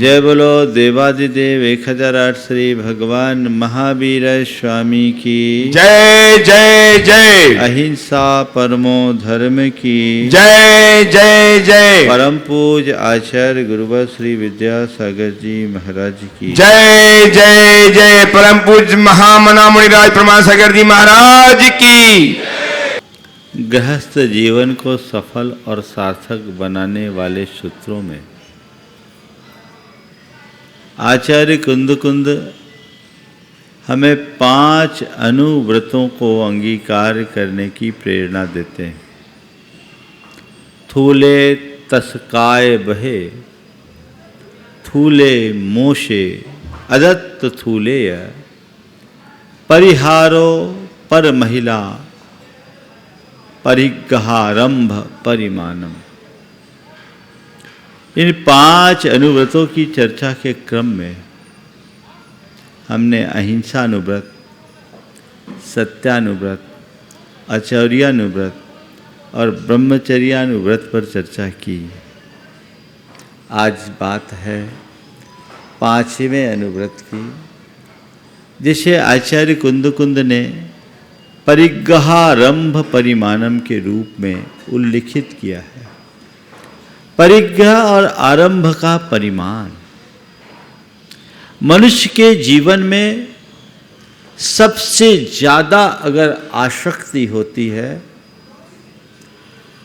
जय बोलो देवादिदेव 1008 श्री भगवान महावीर स्वामी की जय जय जय। अहिंसा परमो धर्म की जय जय जय। परम पूज आचार्य गुरुवर श्री विद्यासागर जी महाराज की जय जय जय। परम पूज महामना मुनिराज प्रमाण सागर जी महाराज की। गृहस्थ जीवन को सफल और सार्थक बनाने वाले सूत्रों में आचार्य कुंद हमें 5 अनुव्रतों को अंगीकार करने की प्रेरणा देते हैं। थूले तस्काय बहे, थूले मोशे अदत्त थूलेय, परिहारो पर महिला, परिग्रहारंभ परिमानम। इन 5 अनुव्रतों की चर्चा के क्रम में हमने अहिंसानुव्रत, सत्यानुव्रत, आचर्यानुव्रत और ब्रह्मचर्यानुव्रत पर चर्चा की। आज बात है 5वें अनुव्रत की, जिसे आचार्य कुंद ने परिग्रहारंभ परिमाणम के रूप में उल्लिखित किया है। परिग्रह और आरंभ का परिमाण मनुष्य के जीवन में सबसे ज़्यादा अगर आसक्ति होती है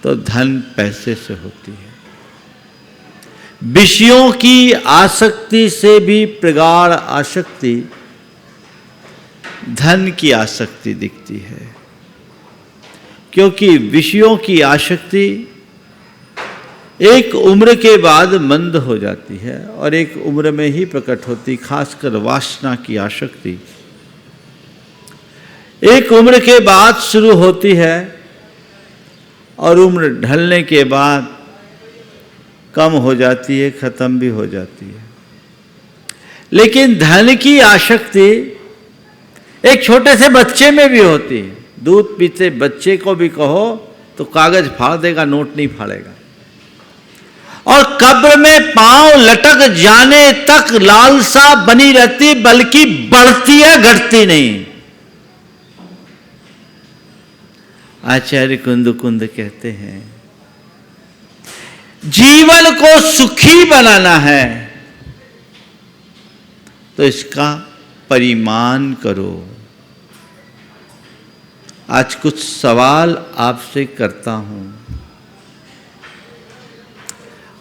तो धन पैसे से होती है। विषयों की आसक्ति से भी प्रगाढ़ आसक्ति धन की आसक्ति दिखती है, क्योंकि विषयों की आसक्ति एक उम्र के बाद मंद हो जाती है और एक उम्र में ही प्रकट होती। खासकर वासना की आसक्ति एक उम्र के बाद शुरू होती है और उम्र ढलने के बाद कम हो जाती है, खत्म भी हो जाती है। लेकिन धन की आसक्ति एक छोटे से बच्चे में भी होती है। दूध पीते बच्चे को भी कहो तो कागज फाड़ देगा, नोट नहीं फाड़ेगा। और कब्र में पांव लटक जाने तक लालसा बनी रहती, बल्कि बढ़ती है, घटती नहीं। आचार्य कुंद कहते हैं जीवन को सुखी बनाना है तो इसका परिमाण करो। आज कुछ सवाल आपसे करता हूं।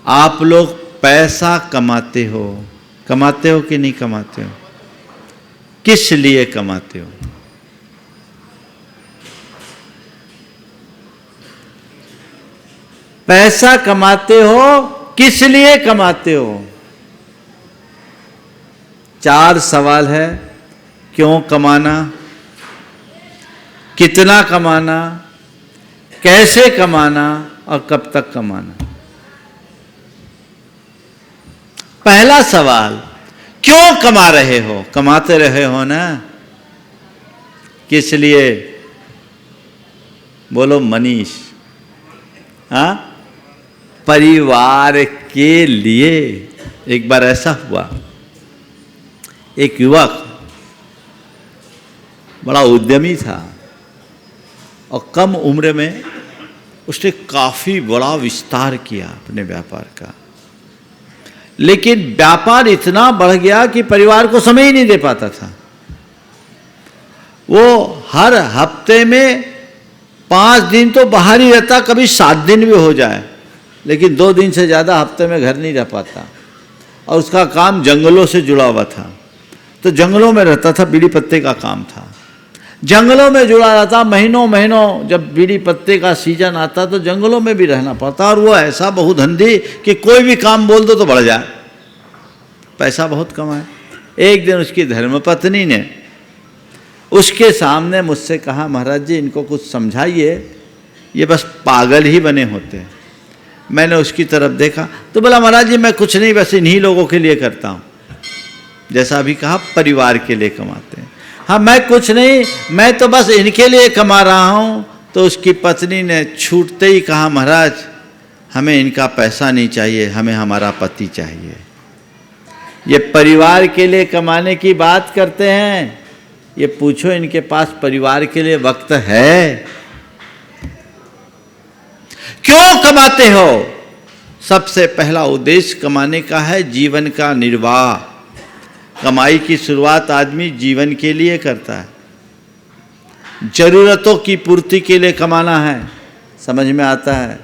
आप लोग पैसा कमाते हो कि नहीं कमाते हो? किस लिए कमाते हो? पैसा कमाते हो किस लिए कमाते हो? 4 सवाल है। क्यों कमाना, कितना कमाना, कैसे कमाना और कब तक कमाना। पहला सवाल, क्यों कमा रहे हो? कमाते रहे हो ना, किस लिए? बोलो मनीष। हाँ, परिवार के लिए। एक बार ऐसा हुआ, एक युवक बड़ा उद्यमी था और कम उम्र में उसने काफी बड़ा विस्तार किया अपने व्यापार का। लेकिन व्यापार इतना बढ़ गया कि परिवार को समय ही नहीं दे पाता था। वो हर हफ्ते में 5 दिन तो बाहर ही रहता, कभी 7 दिन भी हो जाए, लेकिन 2 दिन से ज़्यादा हफ्ते में घर नहीं रह पाता। और उसका काम जंगलों से जुड़ा हुआ था, तो जंगलों में रहता था, बीड़ी पत्ते का काम था। जंगलों में जुड़ा रहता, महीनों जब बीड़ी पत्ते का सीजन आता तो जंगलों में भी रहना पड़ता। और वो ऐसा बहुधंधी कि कोई भी काम बोल दो तो बढ़ जाए, पैसा बहुत कमाए। एक दिन उसकी धर्मपत्नी ने उसके सामने मुझसे कहा, महाराज जी इनको कुछ समझाइए, ये बस पागल ही बने होते हैं। मैंने उसकी तरफ देखा तो बोला, महाराज जी मैं कुछ नहीं, बस इन्हीं लोगों के लिए करता हूँ। जैसा अभी कहा, परिवार के लिए कमाते हैं। हाँ, मैं कुछ नहीं, मैं तो बस इनके लिए कमा रहा हूँ। तो उसकी पत्नी ने छूटते ही कहा, महाराज हमें इनका पैसा नहीं चाहिए, हमें हमारा पति चाहिए। ये परिवार के लिए कमाने की बात करते हैं, ये पूछो इनके पास परिवार के लिए वक्त है? क्यों कमाते हो? सबसे पहला उद्देश्य कमाने का है जीवन का निर्वाह। कमाई की शुरुआत आदमी जीवन के लिए करता है, जरूरतों की पूर्ति के लिए कमाना है, समझ में आता है।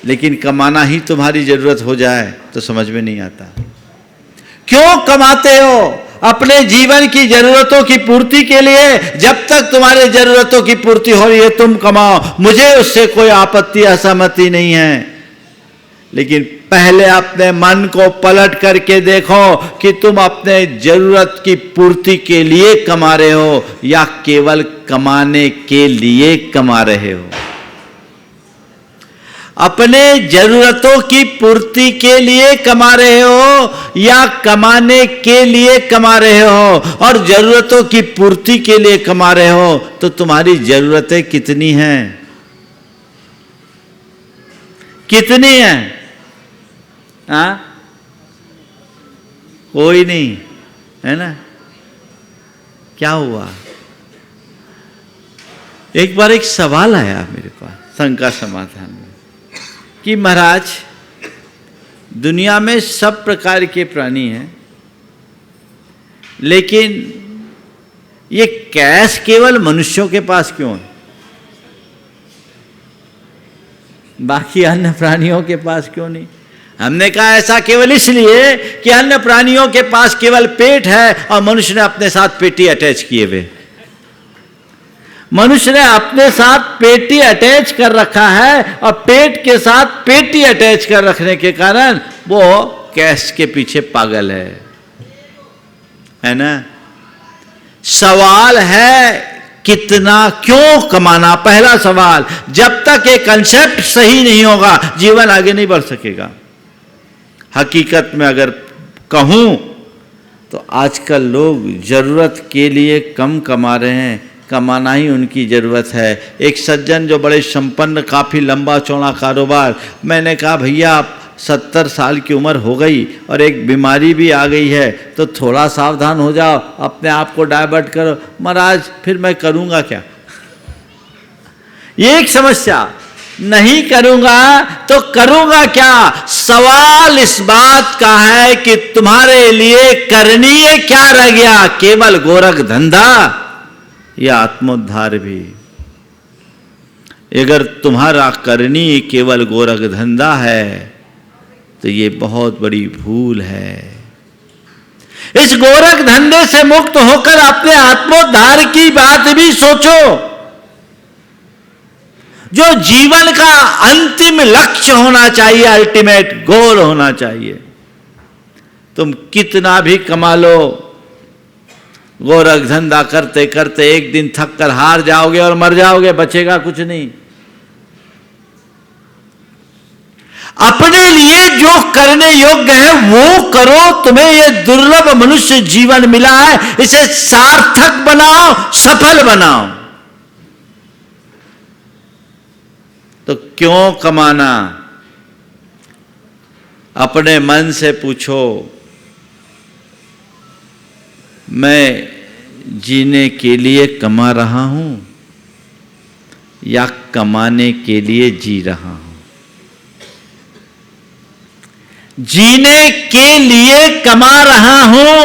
लेकिन कमाना ही तुम्हारी जरूरत हो जाए तो समझ में नहीं आता। क्यों कमाते हो? अपने जीवन की जरूरतों की पूर्ति के लिए। जब तक तुम्हारे जरूरतों की पूर्ति हो रही है तुम कमाओ, मुझे उससे कोई आपत्ति असहमति नहीं है। लेकिन पहले अपने मन को पलट करके देखो कि तुम अपने जरूरत की पूर्ति के लिए कमा रहे हो या केवल कमाने के लिए कमा रहे हो। अपने जरूरतों की पूर्ति के लिए कमा रहे हो या कमाने के लिए कमा रहे हो? और जरूरतों की पूर्ति के लिए कमा रहे हो तो तुम्हारी जरूरतें कितनी हैं? कितनी हैं? हाँ, कोई नहीं है ना। क्या हुआ? एक बार एक सवाल आया मेरे पास शंका समाधान में कि महाराज, दुनिया में सब प्रकार के प्राणी हैं, लेकिन ये कैश केवल मनुष्यों के पास क्यों है, बाकी अन्य प्राणियों के पास क्यों नहीं? हमने कहा ऐसा केवल इसलिए कि अन्य प्राणियों के पास केवल पेट है और मनुष्य ने अपने साथ पेटी अटैच किए हुए। मनुष्य ने अपने साथ पेटी अटैच कर रखा है और पेट के साथ पेटी अटैच कर रखने के कारण वो कैश के पीछे पागल है ना। सवाल है कितना, क्यों कमाना? पहला सवाल। जब तक ये कंसेप्ट सही नहीं होगा जीवन आगे नहीं बढ़ सकेगा। हकीकत में अगर कहूं तो आजकल लोग जरूरत के लिए कम कमा रहे हैं, कमाना ही उनकी जरूरत है। एक सज्जन जो बड़े संपन्न, काफ़ी लंबा चौड़ा कारोबार, मैंने कहा भैया आप 70 साल की उम्र हो गई और एक बीमारी भी आ गई है तो थोड़ा सावधान हो जाओ, अपने आप को डाइवर्ट करो। महाराज फिर मैं करूँगा क्या? ये एक समस्या। नहीं करूँगा तो करूँगा क्या? सवाल इस बात का है कि तुम्हारे लिए करणीय क्या रह गया? केवल गोरख धंधा या आत्मोद्धार भी? अगर तुम्हारा करनी केवल गोरख धंधा है तो ये बहुत बड़ी भूल है। इस गोरख धंधे से मुक्त होकर अपने आत्मोद्धार की बात भी सोचो, जो जीवन का अंतिम लक्ष्य होना चाहिए, अल्टीमेट गोल होना चाहिए। तुम कितना भी कमा लो, गोरख धंधा करते करते एक दिन थक कर हार जाओगे और मर जाओगे, बचेगा कुछ नहीं। अपने लिए जो करने योग्य है वो करो। तुम्हें ये दुर्लभ मनुष्य जीवन मिला है, इसे सार्थक बनाओ, सफल बनाओ। तो क्यों कमाना? अपने मन से पूछो, मैं जीने के लिए कमा रहा हूं या कमाने के लिए जी रहा हूं? जीने के लिए कमा रहा हूं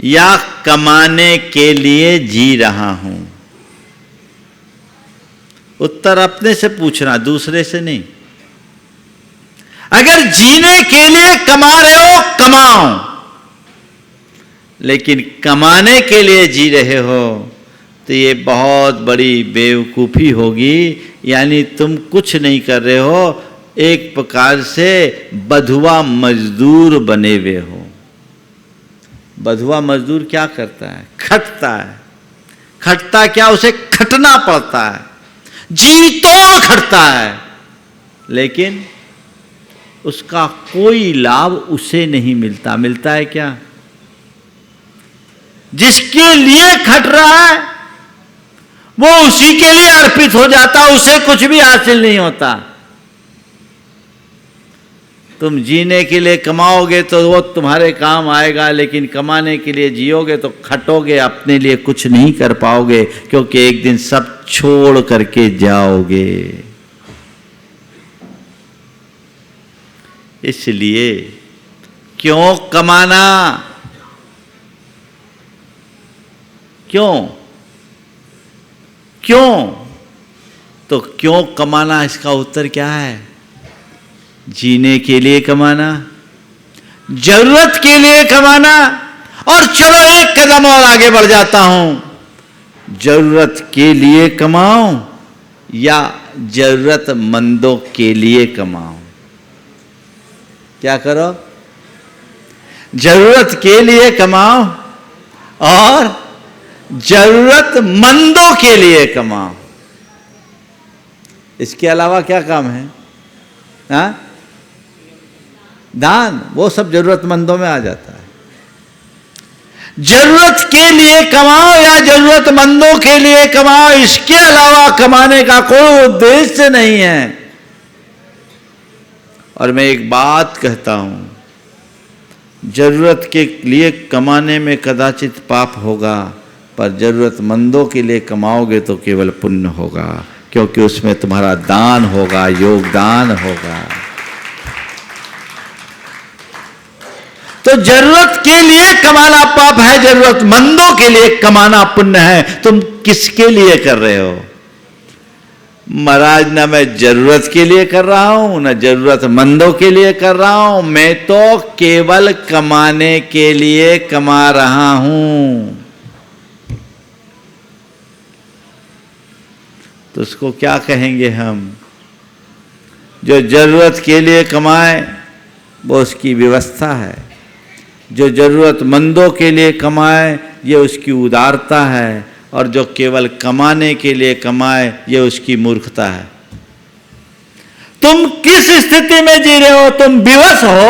या कमाने के लिए जी रहा हूं? उत्तर अपने से पूछना, दूसरे से नहीं। अगर जीने के लिए कमा रहे हो कमाओ, लेकिन कमाने के लिए जी रहे हो तो ये बहुत बड़ी बेवकूफ़ी होगी। यानी तुम कुछ नहीं कर रहे हो, एक प्रकार से बधुआ मजदूर बने हुए हो। बधुआ मजदूर क्या करता है? खटता है। खटता क्या? उसे खटना पड़ता है, जी तोड़ खटता है, लेकिन उसका कोई लाभ उसे नहीं मिलता। मिलता है क्या? जिसके लिए खट रहा है वो उसी के लिए अर्पित हो जाता, उसे कुछ भी हासिल नहीं होता। तुम जीने के लिए कमाओगे तो वो तुम्हारे काम आएगा, लेकिन कमाने के लिए जियोगे तो खटोगे, अपने लिए कुछ नहीं कर पाओगे, क्योंकि एक दिन सब छोड़ करके जाओगे। इसलिए क्यों कमाना? क्यों तो क्यों कमाना, इसका उत्तर क्या है? जीने के लिए कमाना, जरूरत के लिए कमाना। और चलो एक कदम और आगे बढ़ जाता हूं, जरूरत के लिए कमाओ या जरूरतमंदों के लिए कमाओ? क्या करो? जरूरत के लिए कमाओ और जरूरतमंदों के लिए कमाओ। इसके अलावा क्या काम है? हाँ, दान, वो सब जरूरतमंदों में आ जाता है। जरूरत के लिए कमाओ या जरूरतमंदों के लिए कमाओ, इसके अलावा कमाने का कोई उद्देश्य नहीं है। और मैं एक बात कहता हूं, जरूरत के लिए कमाने में कदाचित पाप होगा, पर जरूरतमंदों के लिए कमाओगे तो केवल पुण्य होगा, क्योंकि उसमें तुम्हारा दान होगा, योगदान होगा। तो जरूरत के लिए कमाना पाप है, जरूरतमंदों के लिए कमाना पुण्य है। तुम किसके लिए कर रहे हो? महाराज, ना मैं जरूरत के लिए कर रहा हूं, ना जरूरतमंदों के लिए कर रहा हूं, मैं तो केवल कमाने के लिए कमा रहा हूं। तो उसको क्या कहेंगे हम? जो जरूरत के लिए कमाए वो उसकी व्यवस्था है, जो जरूरतमंदों के लिए कमाए ये उसकी उदारता है, और जो केवल कमाने के लिए कमाए ये उसकी मूर्खता है। तुम किस स्थिति में जी रहे हो? तुम विवश हो,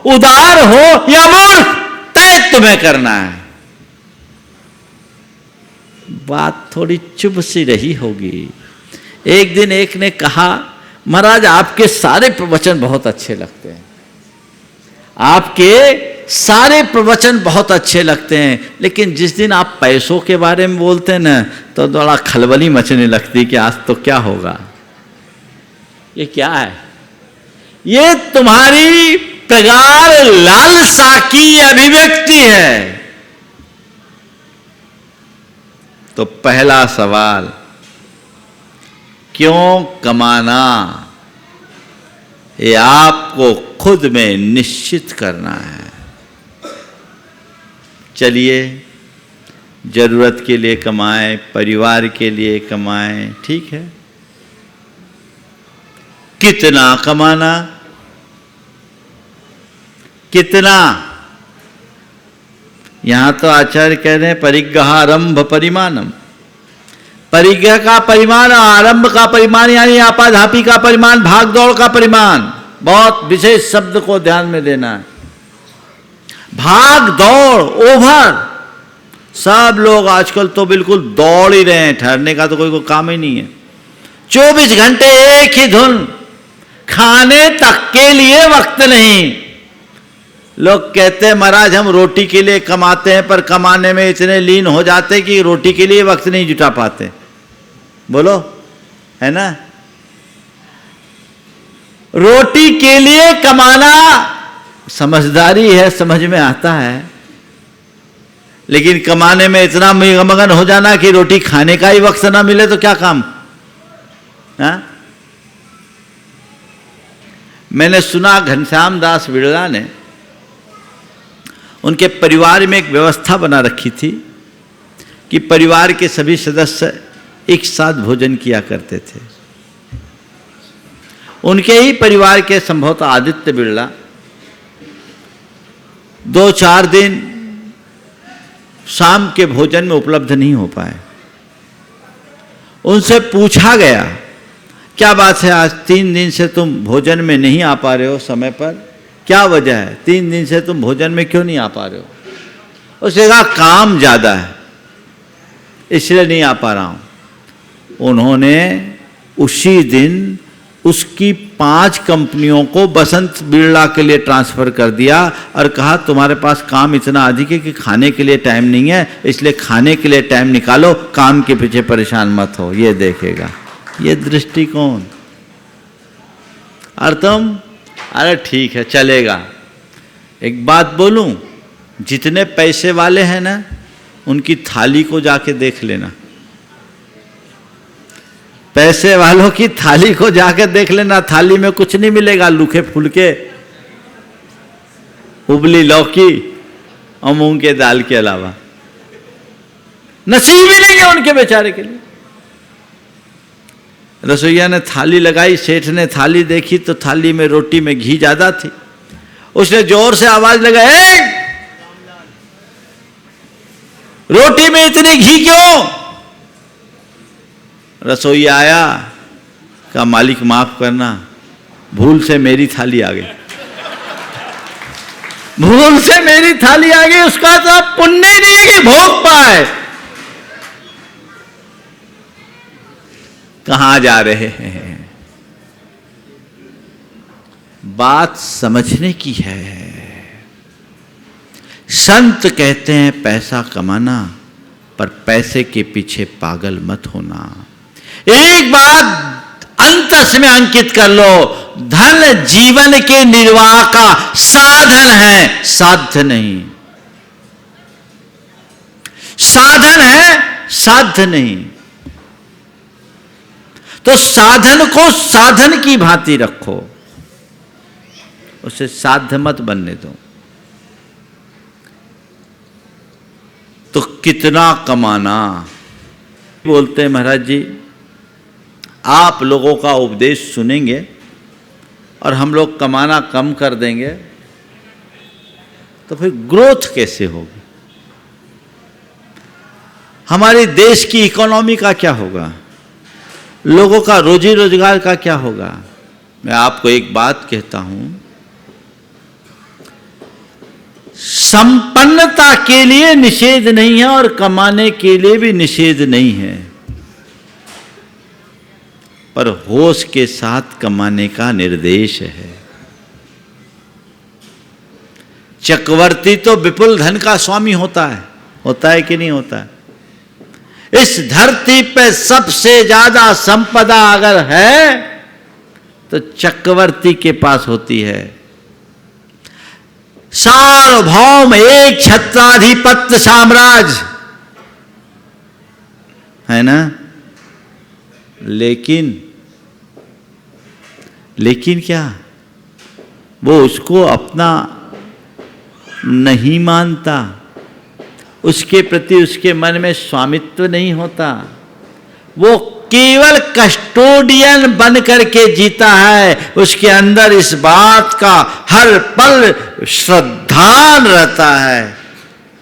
उदार हो या मूर्ख, तय तुम्हें करना है। बात थोड़ी चुभ सी रही होगी। एक दिन एक ने कहा, महाराज आपके सारे प्रवचन बहुत अच्छे लगते हैं, आपके सारे प्रवचन बहुत अच्छे लगते हैं, लेकिन जिस दिन आप पैसों के बारे में बोलते हैं ना, तो थोड़ा खलबली मचने लगती कि आज तो क्या होगा। ये क्या है? ये तुम्हारी प्रगाढ़ लालसा की अभिव्यक्ति है। तो पहला सवाल, क्यों कमाना? ये आपको खुद में निश्चित करना है। चलिए, जरूरत के लिए कमाएं, परिवार के लिए कमाएं, ठीक है। कितना कमाना? कितना? यहां तो आचार्य कह रहे हैं परिग्रहारंभ परिमाणम। परिग्रह का परिमाण, आरंभ का परिमाण, यानी आपाधापी का परिमाण, भाग दौड़ का परिमाण। बहुत विशेष शब्द को ध्यान में देना है। भाग दौड़, ओवर। सब लोग आजकल तो बिल्कुल दौड़ ही रहे हैं, ठहरने का तो कोई काम ही नहीं है। 24 घंटे एक ही धुन, खाने तक के लिए वक्त नहीं। लोग कहते हैं महाराज हम रोटी के लिए कमाते हैं, पर कमाने में इतने लीन हो जाते कि रोटी के लिए वक्त नहीं जुटा पाते। बोलो, है ना? रोटी के लिए कमाना समझदारी है, समझ में आता है, लेकिन कमाने में इतना मगन हो जाना कि रोटी खाने का ही वक्त ना मिले तो क्या काम? हा? मैंने सुना घनश्याम दास बिड़ला ने, उनके परिवार में एक व्यवस्था बना रखी थी कि परिवार के सभी सदस्य एक साथ भोजन किया करते थे। उनके ही परिवार के संभवतः आदित्य बिड़ला 2-4 दिन शाम के भोजन में उपलब्ध नहीं हो पाए। उनसे पूछा गया, क्या बात है, आज 3 दिन से तुम भोजन में नहीं आ पा रहे हो समय पर, क्या वजह है? 3 दिन से तुम भोजन में क्यों नहीं आ पा रहे हो? उसने कहा काम ज़्यादा है इसलिए नहीं आ पा रहा हूं। उन्होंने उसी दिन उसकी 5 कंपनियों को बसंत बिरला के लिए ट्रांसफ़र कर दिया और कहा तुम्हारे पास काम इतना अधिक है कि खाने के लिए टाइम नहीं है, इसलिए खाने के लिए टाइम निकालो, काम के पीछे परेशान मत हो। ये देखेगा, ये दृष्टिकोण। और तुम अरे ठीक है चलेगा। एक बात बोलूं, जितने पैसे वाले हैं ना उनकी थाली को जाके देख लेना, पैसे वालों की थाली को जाके देख लेना, थाली में कुछ नहीं मिलेगा, लूखे फुलके, उबली लौकी और मूंग के दाल के अलावा नसीब ही नहीं है उनके बेचारे के लिए। रसोईया ने थाली लगाई, सेठ ने थाली देखी तो थाली में रोटी में घी ज्यादा थी। उसने जोर से आवाज लगाई, रोटी में इतनी घी क्यों? रसोईया आया, कहा मालिक माफ करना, भूल से मेरी थाली आ गई, भूल से मेरी थाली आ गई, उसका तो पुण्य ही नहीं है कि भोग पाए। कहां जा रहे हैं? बात समझने की है। संत कहते हैं पैसा कमाना, पर पैसे के पीछे पागल मत होना। एक बात अंतस में अंकित कर लो, धन जीवन के निर्वाह का साधन है, साध्य नहीं। साधन है, साध्य नहीं। तो साधन को साधन की भांति रखो, उसे साध्य मत बनने दो। तो कितना कमाना बोलते हैं महाराज जी, आप लोगों का उपदेश सुनेंगे और हम लोग कमाना कम कर देंगे तो फिर ग्रोथ कैसे होगी? हमारे देश की इकोनॉमी का क्या होगा? लोगों का रोजी रोजगार का क्या होगा? मैं आपको एक बात कहता हूं, संपन्नता के लिए निषेध नहीं है और कमाने के लिए भी निषेध नहीं है, पर होश के साथ कमाने का निर्देश है। चक्रवर्ती तो विपुल धन का स्वामी होता है कि नहीं होता है? इस धरती पे सबसे ज्यादा संपदा अगर है तो चक्रवर्ती के पास होती है। सार्वभौम एक छत्राधिपत्य साम्राज्य है ना, लेकिन क्या वो उसको अपना नहीं मानता, उसके प्रति उसके मन में स्वामित्व नहीं होता, वो केवल कस्टोडियन बन करके जीता है। उसके अंदर इस बात का हर पल श्रद्धान रहता है,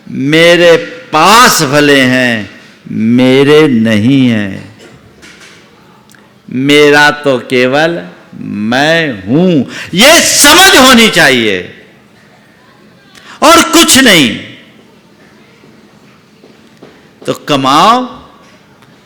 मेरे पास भले हैं, मेरे नहीं है, मेरा तो केवल मैं हूं। यह समझ होनी चाहिए और कुछ नहीं। तो कमाओ,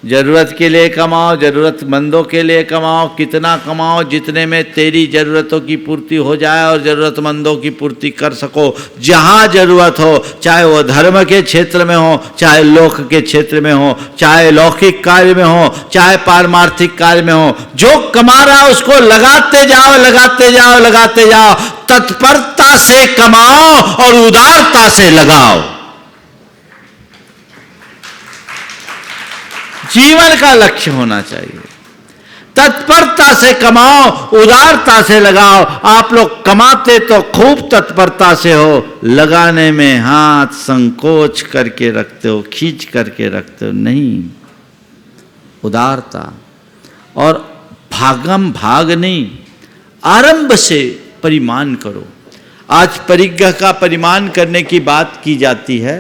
जरूरत के लिए कमाओ, जरूरतमंदों के लिए कमाओ, कितना कमाओ जितने में तेरी जरूरतों की पूर्ति हो जाए और जरूरतमंदों की पूर्ति कर सको। जहां जरूरत हो, चाहे वो धर्म के क्षेत्र में हो, चाहे लोक के क्षेत्र में हो, चाहे लौकिक कार्य में हो, चाहे पारमार्थिक कार्य में हो, जो कमा रहा है उसको लगाते जाओ, लगाते जाओ, लगाते जाओ। तत्परता से कमाओ और उदारता से लगाओ। जीवन का लक्ष्य होना चाहिए। तत्परता से कमाओ, उदारता से लगाओ। आप लोग कमाते तो खूब तत्परता से हो, लगाने में हाथ संकोच करके रखते हो, खींच करके रखते हो। नहीं, उदारता और भागम भाग नहीं, आरंभ से परिमाण करो। आज परिग्रह का परिमाण करने की बात की जाती है।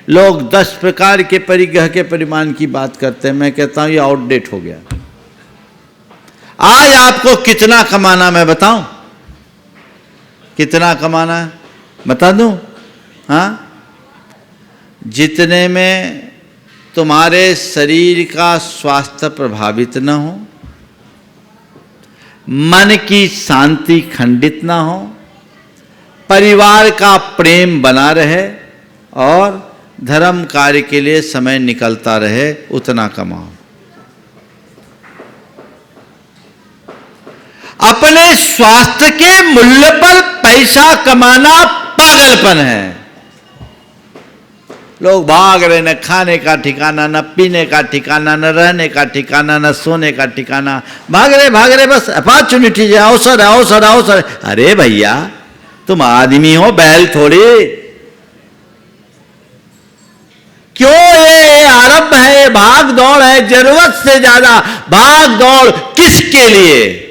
लोग 10 प्रकार के परिग्रह के परिमाण की बात करते हैं। मैं कहता हूं ये आउटडेट हो गया। आज आपको कितना कमाना मैं बताऊं? कितना कमाना है बता दूं? हाँ, जितने में तुम्हारे शरीर का स्वास्थ्य प्रभावित न हो, मन की शांति खंडित ना हो, परिवार का प्रेम बना रहे और धर्म कार्य के लिए समय निकलता रहे, उतना कमाओ। अपने स्वास्थ्य के मूल्य पर पैसा कमाना पागलपन है। लोग भाग रहे, न खाने का ठिकाना, न पीने का ठिकाना, न रहने का ठिकाना, न सोने का ठिकाना, भाग रहे बस अपॉर्चुनिटी है, अवसर है, अवसर है, अवसर है। अरे भैया, तुम आदमी हो, बैल थोड़ी। क्यों ये आरंभ है, भाग दौड़ है, जरूरत से ज्यादा भाग दौड़ किसके लिए?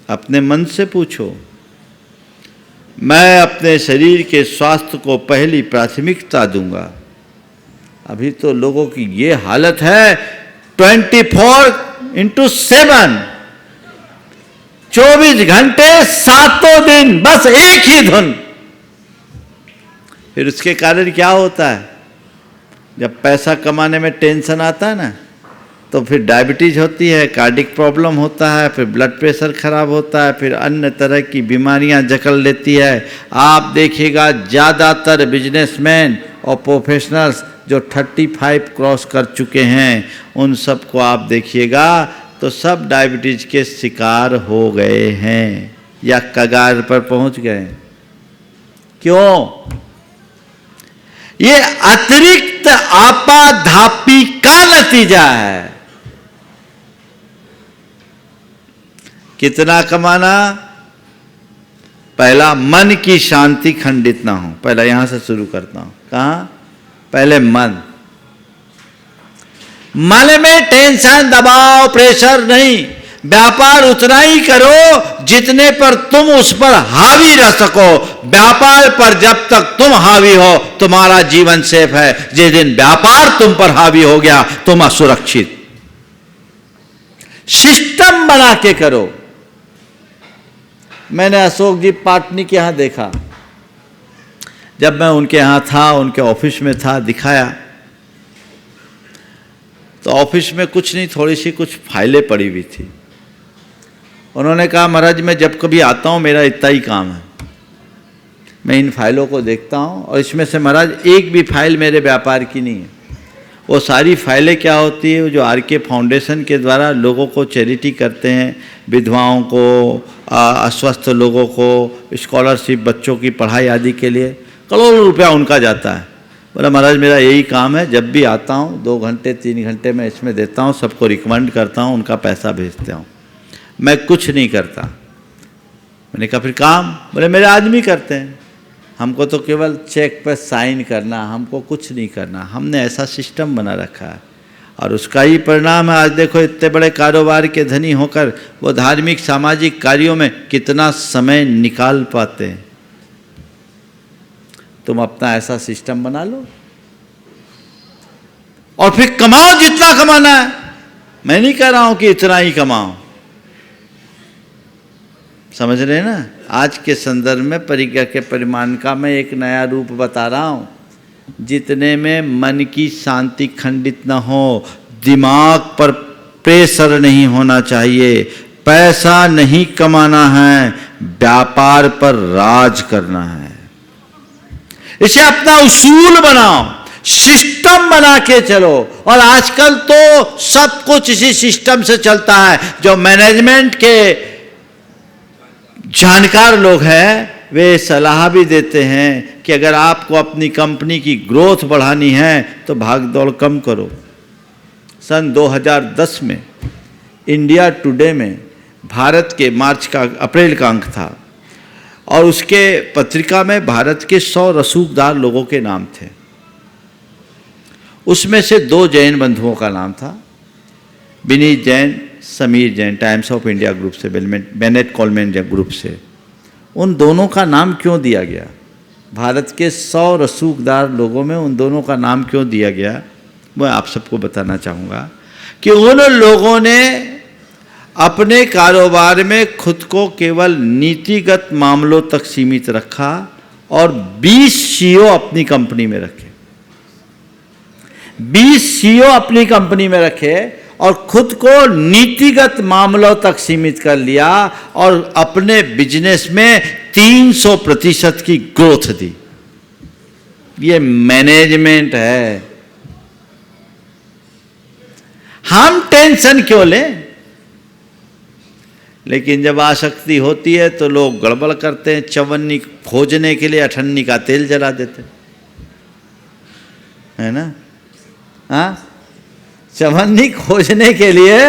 अपने मन से पूछो। मैं अपने शरीर के स्वास्थ्य को पहली प्राथमिकता दूंगा। अभी तो लोगों की ये हालत है, 24/7, 24 घंटे 7 दिन बस एक ही धुन। फिर उसके कारण क्या होता है? जब पैसा कमाने में टेंशन आता है ना, तो फिर डायबिटीज होती है, कार्डिक प्रॉब्लम होता है, फिर ब्लड प्रेशर खराब होता है, फिर अन्य तरह की बीमारियां जकड़ लेती है। आप देखिएगा ज़्यादातर बिजनेसमैन और प्रोफेशनल्स जो 35 क्रॉस कर चुके हैं, उन सबको आप देखिएगा तो सब डायबिटीज के शिकार हो गए हैं या कगार पर पहुंच गए। क्यों? ये अतिरिक्त आपाधापी का नतीजा है। कितना कमाना? पहला, मन की शांति खंडित ना हो। पहला यहां से शुरू करता हूं। कहां? पहले मन में टेंशन, दबाव, प्रेशर नहीं। व्यापार उतना ही करो जितने पर तुम उस पर हावी रह सको। व्यापार पर जब तक तुम हावी हो, तुम्हारा जीवन सेफ है। जिस दिन व्यापार तुम पर हावी हो गया, तुम असुरक्षित। सिस्टम बना के करो। मैंने अशोक जी पाटनी के यहां देखा, जब मैं उनके यहां था, उनके ऑफिस में था, दिखाया तो ऑफिस में कुछ नहीं, थोड़ी सी कुछ फाइलें पड़ी हुई थी। उन्होंने कहा, महाराज मैं जब कभी आता हूं, मेरा इतना ही काम है, मैं इन फाइलों को देखता हूं और इसमें से महाराज एक भी फाइल मेरे व्यापार की नहीं है। वो सारी फाइलें क्या होती है, जो आर के फाउंडेशन के द्वारा लोगों को चैरिटी करते हैं, विधवाओं को, अस्वस्थ लोगों को स्कॉलरशिप, बच्चों की पढ़ाई आदि के लिए करोड़ों रुपया उनका जाता है। बोला महाराज मेरा यही काम है, जब भी आता हूँ 2 घंटे 3 घंटे मैं इसमें देता हूँ, सबको रिकमेंड करता हूँ, उनका पैसा भेजता हूँ, मैं कुछ नहीं करता। मैंने कहा फिर काम? बोले मेरे आदमी करते हैं, हमको तो केवल चेक पर साइन करना, हमको कुछ नहीं करना। हमने ऐसा सिस्टम बना रखा है और उसका ही परिणाम है आज देखो, इतने बड़े कारोबार के धनी होकर वो धार्मिक सामाजिक कार्यों में कितना समय निकाल पाते हैं। तुम अपना ऐसा सिस्टम बना लो और फिर कमाओ जितना कमाना है। मैं नहीं कह रहा हूं कि इतना ही कमाओ, समझ रहे हैं ना? आज के संदर्भ में परिज्ञा के परिमाण का मैं एक नया रूप बता रहा हूं, जितने में मन की शांति खंडित न हो, दिमाग पर प्रेशर नहीं होना चाहिए, पैसा नहीं कमाना है, व्यापार पर राज करना है। इसे अपना उसूल बनाओ, सिस्टम बना के चलो। और आजकल तो सब कुछ इसी सिस्टम से चलता है। जो मैनेजमेंट के जानकार लोग हैं, वे सलाह भी देते हैं कि अगर आपको अपनी कंपनी की ग्रोथ बढ़ानी है तो भाग दौड़ कम करो। सन 2010 में इंडिया टुडे में भारत के अप्रैल का अंक था और उसके पत्रिका में भारत के 100 रसूखदार लोगों के नाम थे। उसमें से 2 जैन बंधुओं का नाम था, Vineet Jain, Sameer Jain, times of India group से, बेनेट कोलमैन ग्रुप से। उन दोनों का नाम क्यों दिया गया? भारत के 100 रसूखदार लोगों में उन दोनों का नाम क्यों दिया गया, मैं आप सबको बताना चाहूँगा कि उन लोगों ने अपने कारोबार में खुद को केवल नीतिगत मामलों तक सीमित रखा और 20 सीईओ अपनी कंपनी में रखे। 20 सीईओ अपनी कंपनी में रखे और खुद को नीतिगत मामलों तक सीमित कर लिया और अपने बिजनेस में 300% की ग्रोथ दी। ये मैनेजमेंट है। हम टेंशन क्यों लें? लेकिन जब आसक्ति होती है तो लोग गड़बड़ करते हैं। चवन्नी खोजने के लिए अठन्नी का तेल जला देते है ना। हाँ, चवन्नी खोजने के लिए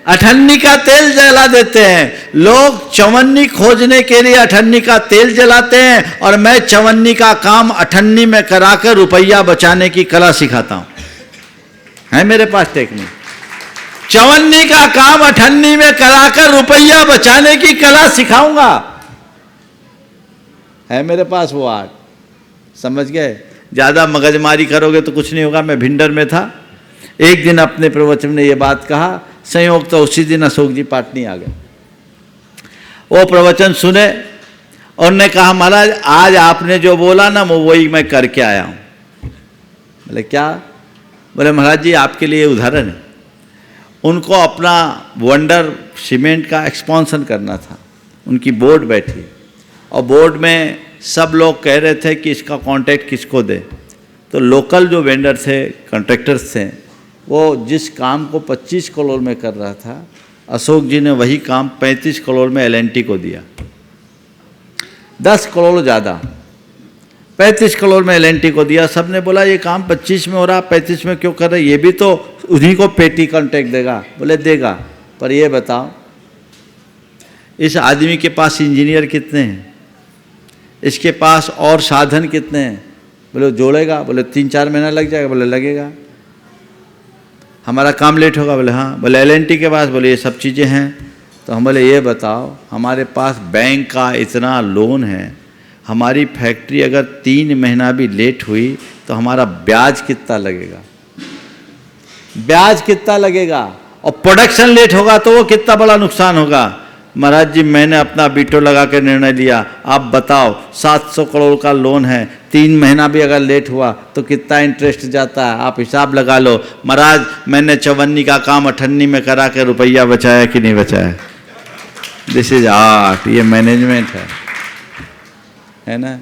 अठन्नी का तेल जला देते हैं। लोग चवन्नी खोजने के लिए अठन्नी का तेल जलाते हैं और मैं चवन्नी का काम अठन्नी में कराकर रुपया बचाने की कला सिखाता हूं। है मेरे पास टेक्निक। चवन्नी का काम अठन्नी में कराकर रुपया बचाने की कला सिखाऊंगा। है मेरे पास वो आर्ट। समझ गए? ज्यादा मगजमारी करोगे तो कुछ नहीं होगा। मैं भिंडर में था, एक दिन अपने प्रवचन में ये बात कहा, संयोग तो उसी दिन अशोक जी पाटनी आ गए। वो प्रवचन सुने और उन्होंने कहा महाराज आज आपने जो बोला ना वो वही मैं करके आया हूं। बोले क्या? बोले महाराज जी आपके लिए उदाहरण है। उनको अपना वंडर सीमेंट का एक्सपांशन करना था। उनकी बोर्ड बैठी और बोर्ड में सब लोग कह रहे थे कि इसका कॉन्ट्रैक्ट किसको दे। तो लोकल जो वेंडर थे, कॉन्ट्रैक्टर्स थे, वो जिस काम को 25 करोड़ में कर रहा था, अशोक जी ने वही काम 35 करोड़ में L&T को दिया। 10 करोड़ ज़्यादा, 35 करोड़ में L&T को दिया। सब ने बोला ये काम 25 में हो रहा, 35 में क्यों कर रहे? ये भी तो उन्हीं को पेटी कॉन्ट्रैक्ट देगा। बोले देगा, पर ये बताओ इस आदमी के पास इंजीनियर कितने हैं, इसके पास और साधन कितने हैं? बोले जोड़ेगा। बोले 3-4 महीना लग जाएगा। बोले लगेगा। हमारा काम लेट होगा। बोले हाँ। बोले L&T के पास? बोले ये सब चीज़ें हैं। तो हम बोले ये बताओ हमारे पास बैंक का इतना लोन है, हमारी फैक्ट्री अगर 3 महीना भी लेट हुई तो हमारा ब्याज कितना लगेगा? ब्याज कितना लगेगा? और प्रोडक्शन लेट होगा तो वो कितना बड़ा नुकसान होगा। महाराज जी मैंने अपना बीटो लगा के निर्णय लिया, आप बताओ 700 करोड़ का लोन है, 3 महीना भी अगर लेट हुआ तो कितना इंटरेस्ट जाता है, आप हिसाब लगा लो। महाराज मैंने चवन्नी का काम अठन्नी में करा के रुपया बचाया कि नहीं बचाया? This is art. ये मैनेजमेंट है ना।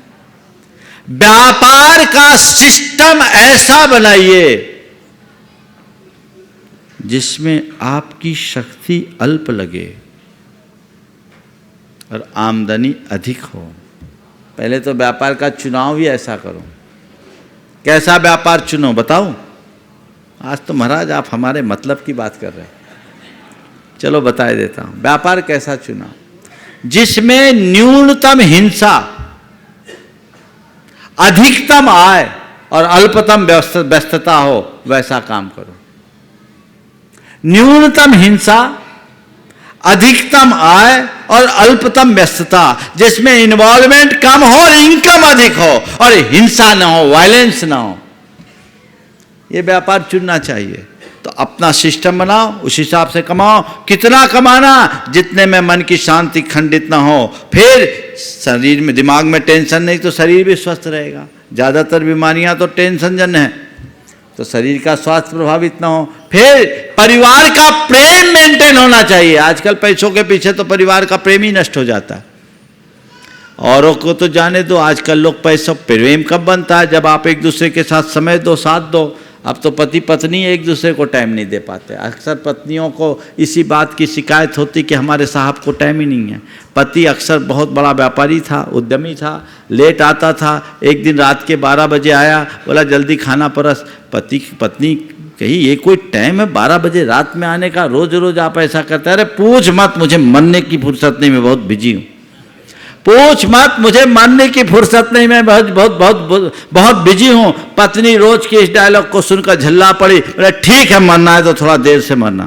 व्यापार का सिस्टम ऐसा बनाइए जिसमें आपकी शक्ति अल्प लगे और आमदनी अधिक हो। पहले तो व्यापार का चुनाव ही ऐसा करो। कैसा व्यापार चुनो बताऊं? आज तो महाराज आप हमारे मतलब की बात कर रहे हैं। चलो बता देता हूं व्यापार कैसा चुना। जिसमें न्यूनतम हिंसा, अधिकतम आय और अल्पतम व्यस्तता हो, वैसा काम करो। न्यूनतम हिंसा, अधिकतम आय और अल्पतम व्यस्तता, जिसमें इन्वॉल्वमेंट कम हो और इनकम अधिक हो और हिंसा ना हो, वायलेंस ना हो। ये व्यापार चुनना चाहिए। तो अपना सिस्टम बनाओ, उस हिसाब से कमाओ। कितना कमाना? जितने में मन की शांति खंडित ना हो। फिर शरीर में, दिमाग में टेंशन नहीं तो शरीर भी स्वस्थ रहेगा। ज़्यादातर बीमारियां तो टेंशन जन्य है, तो शरीर का स्वास्थ्य प्रभावित ना हो। फिर परिवार का प्रेम मेंटेन होना चाहिए। आजकल पैसों के पीछे तो परिवार का प्रेम ही नष्ट हो जाता है। औरों को तो जाने दो, आजकल लोग पैसों, प्रेम कब बनता है? जब आप एक दूसरे के साथ समय दो, साथ दो। अब तो पति पत्नी एक दूसरे को टाइम नहीं दे पाते। अक्सर पत्नियों को इसी बात की शिकायत होती कि हमारे साहब को टाइम ही नहीं है। पति अक्सर बहुत बड़ा व्यापारी था, उद्यमी था, लेट आता था। एक दिन रात के 12 बजे आया, बोला जल्दी खाना परस। पत्नी कही ये कोई टाइम है 12 बजे रात में आने का? रोज रोज आप ऐसा करते? अरे पूछ मत, मुझे मरने की फुर्सत नहीं, मैं बहुत बिजी हूँ। पूछ मत, मुझे मरने की फुर्सत नहीं, मैं बहुत बहुत बहुत बहुत बिजी हूँ। पत्नी रोज के इस डायलॉग को सुनकर झल्ला पड़ी। बोले ठीक है, मरना है तो थोड़ा देर से मरना,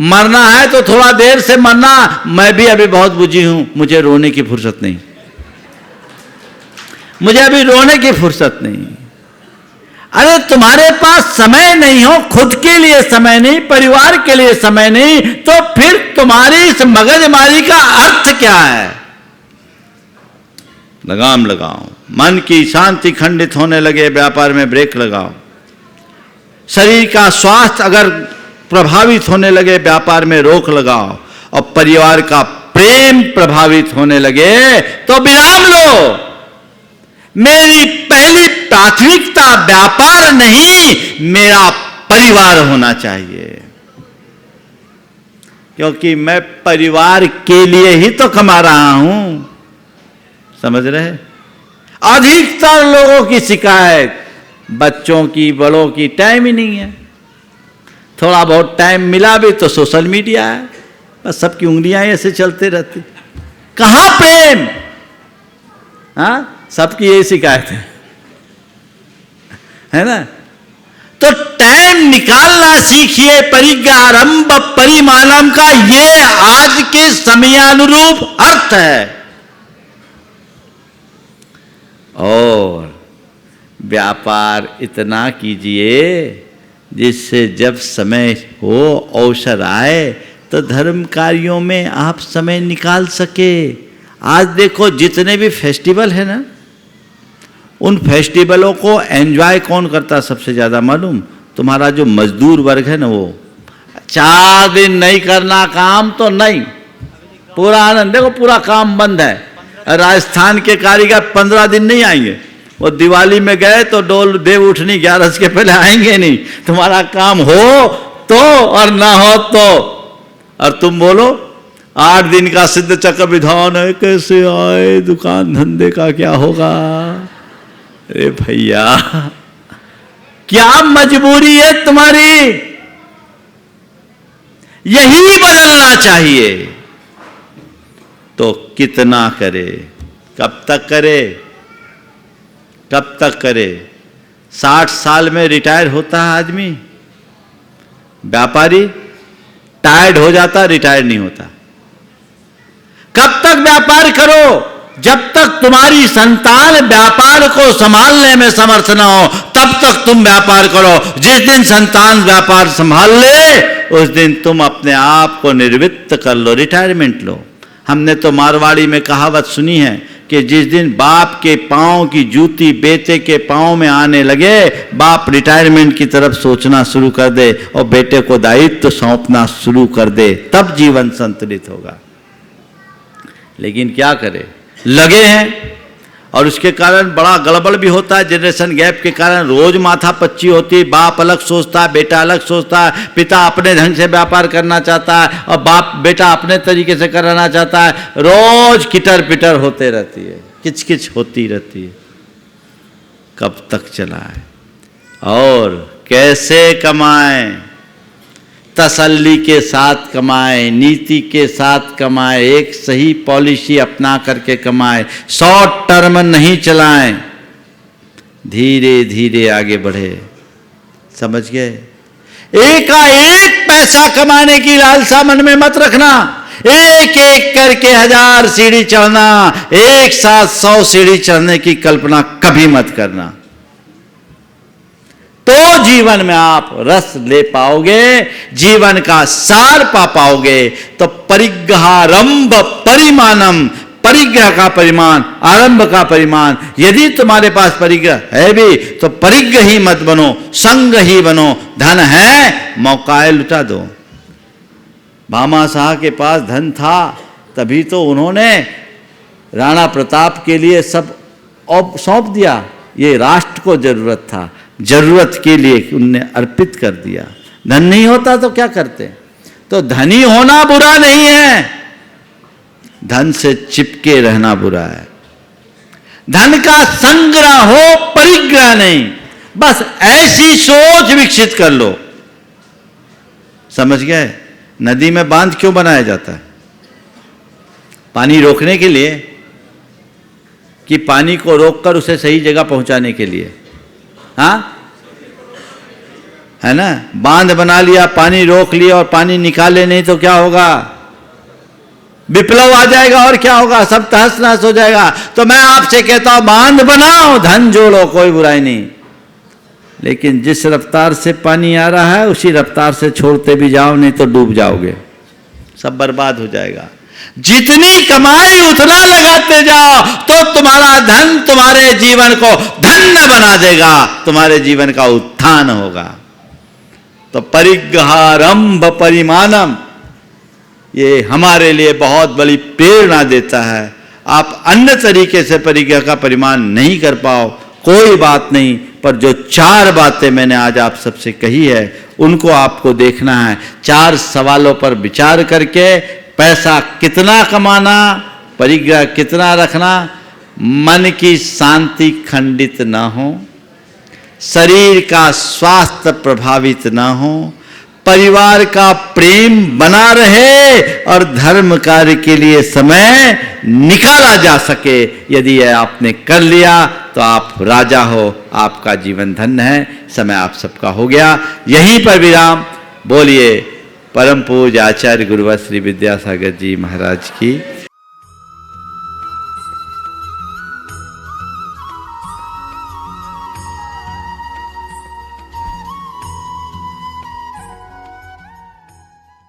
मरना है तो थोड़ा देर से मरना। मैं भी अभी बहुत बिजी हूँ, मुझे रोने की फुर्सत नहीं, मुझे अभी रोने की फुर्सत नहीं। अरे तुम्हारे पास समय नहीं हो, खुद के लिए समय नहीं, परिवार के लिए समय नहीं, तो फिर तुम्हारी इस मगजमारी का अर्थ क्या है? लगाम लगाओ। मन की शांति खंडित होने लगे, व्यापार में ब्रेक लगाओ। शरीर का स्वास्थ्य अगर प्रभावित होने लगे, व्यापार में रोक लगाओ, और परिवार का प्रेम प्रभावित होने लगे तो विराम लो। मेरी पहली प्राथमिकता व्यापार नहीं, मेरा परिवार होना चाहिए, क्योंकि मैं परिवार के लिए ही तो कमा रहा हूं। समझ रहे? अधिकतर लोगों की शिकायत, बच्चों की, बड़ों की, टाइम ही नहीं है। थोड़ा बहुत टाइम मिला भी तो सोशल मीडिया है, बस सबकी उंगलियां ऐसे चलते रहती। कहां प्रेम? हाँ, सबकी यही शिकायत है ना? तो टाइम निकालना सीखिए। परिग्रहारंभ परिमाणम का ये आज के समयानुरूप अर्थ है। और व्यापार इतना कीजिए जिससे जब समय हो, अवसर आए, तो धर्म कार्यों में आप समय निकाल सके। आज देखो जितने भी फेस्टिवल है ना, उन फेस्टिवलों को एंजॉय कौन करता है सबसे ज्यादा मालूम? तुम्हारा जो मजदूर वर्ग है ना, वो 4 दिन नहीं करना काम तो नहीं, पूरा आनंद। देखो पूरा काम बंद है। राजस्थान के कारीगर 15 दिन नहीं आएंगे। वो दिवाली में गए तो डोल देव उठनी 11 के पहले आएंगे नहीं। तुम्हारा काम हो तो और ना हो तो। और तुम बोलो 8 दिन का सिद्ध चक्र विधान है, कैसे आए, दुकान धंधे का क्या होगा? अरे भैया, क्या मजबूरी है तुम्हारी? यही बदलना चाहिए। तो कितना करे, कब तक करे, कब तक करे? 60 साल में रिटायर होता है आदमी। व्यापारी टायर्ड हो जाता, रिटायर नहीं होता। कब तक व्यापार करो? जब तक तुम्हारी संतान व्यापार को संभालने में समर्थ न हो, तब तक तुम व्यापार करो। जिस दिन संतान व्यापार संभाल ले, उस दिन तुम अपने आप को निवृत्त कर लो, रिटायरमेंट लो। हमने तो मारवाड़ी में कहावत सुनी है कि जिस दिन बाप के पांव की जूती बेटे के पांव में आने लगे, बाप रिटायरमेंट की तरफ सोचना शुरू कर दे और बेटे को दायित्व सौंपना शुरू कर दे, तब जीवन संतुलित होगा। लेकिन क्या करे, लगे हैं। और उसके कारण बड़ा गड़बड़ भी होता है। जनरेशन गैप के कारण रोज माथा पच्ची होती है। बाप अलग सोचता है, बेटा अलग सोचता है। पिता अपने ढंग से व्यापार करना चाहता है और बेटा अपने तरीके से कराना चाहता है। रोज किटर पिटर होते रहती है, किचकिच होती रहती है। कब तक चलाए और कैसे कमाएं? तसल्ली के साथ कमाएं, नीति के साथ कमाएं, एक सही पॉलिसी अपना करके कमाएं, शॉर्ट टर्म नहीं चलाएं, धीरे धीरे आगे बढ़े। समझ गए? एक पैसा कमाने की लालसा मन में मत रखना। एक एक करके 1000 सीढ़ी चढ़ना, एक साथ 100 सीढ़ी चढ़ने की कल्पना कभी मत करना। तो जीवन में आप रस ले पाओगे, जीवन का सार पा पाओगे। तो परिग्रहारंभ परिमाणम, परिग्रह का परिमाण, आरंभ का परिमाण। यदि तुम्हारे पास परिग्रह है भी तो परिग्रह ही मत बनो, संग ही बनो। धन है, मौका लुटा दो। भामा शाह के पास धन था, तभी तो उन्होंने राणा प्रताप के लिए सब सौंप दिया। ये राष्ट्र को जरूरत था, जरूरत के लिए उनने अर्पित कर दिया। धन नहीं होता तो क्या करते? तो धनी होना बुरा नहीं है, धन से चिपके रहना बुरा है। धन का संग्रह हो, परिग्रह नहीं। बस ऐसी सोच विकसित कर लो। समझ गए? नदी में बांध क्यों बनाया जाता है? पानी रोकने के लिए कि पानी को रोककर उसे सही जगह पहुंचाने के लिए? हाँ, है ना? बांध बना लिया, पानी रोक लिया और पानी निकाले नहीं तो क्या होगा? विप्लव आ जाएगा और क्या होगा? सब तहस नहस हो जाएगा। तो मैं आपसे कहता हूं, बांध बनाओ, धन जोड़ो, कोई बुराई नहीं। लेकिन जिस रफ्तार से पानी आ रहा है उसी रफ्तार से छोड़ते भी जाओ, नहीं तो डूब जाओगे, सब बर्बाद हो जाएगा। जितनी कमाई उतना लगाते जाओ तो तुम्हारा धन तुम्हारे जीवन को धन्य बना देगा, तुम्हारे जीवन का उत्थान होगा। तो परिग्रहारंभ परिमाणम, ये हमारे लिए बहुत बड़ी प्रेरणा देता है। आप अन्य तरीके से परिग्रह का परिमाण नहीं कर पाओ, कोई बात नहीं, पर जो 4 बातें मैंने आज आप सबसे कही है उनको आपको देखना है। 4 सवालों पर विचार करके पैसा कितना कमाना, परिग्रह कितना रखना, मन की शांति खंडित ना हो, शरीर का स्वास्थ्य प्रभावित ना हो, परिवार का प्रेम बना रहे और धर्म कार्य के लिए समय निकाला जा सके। यदि यह आपने कर लिया तो आप राजा हो, आपका जीवन धन्य है। समय आप सबका हो गया, यहीं पर विराम। बोलिए परम पूज्य आचार्य गुरुवर श्री विद्यासागर जी महाराज की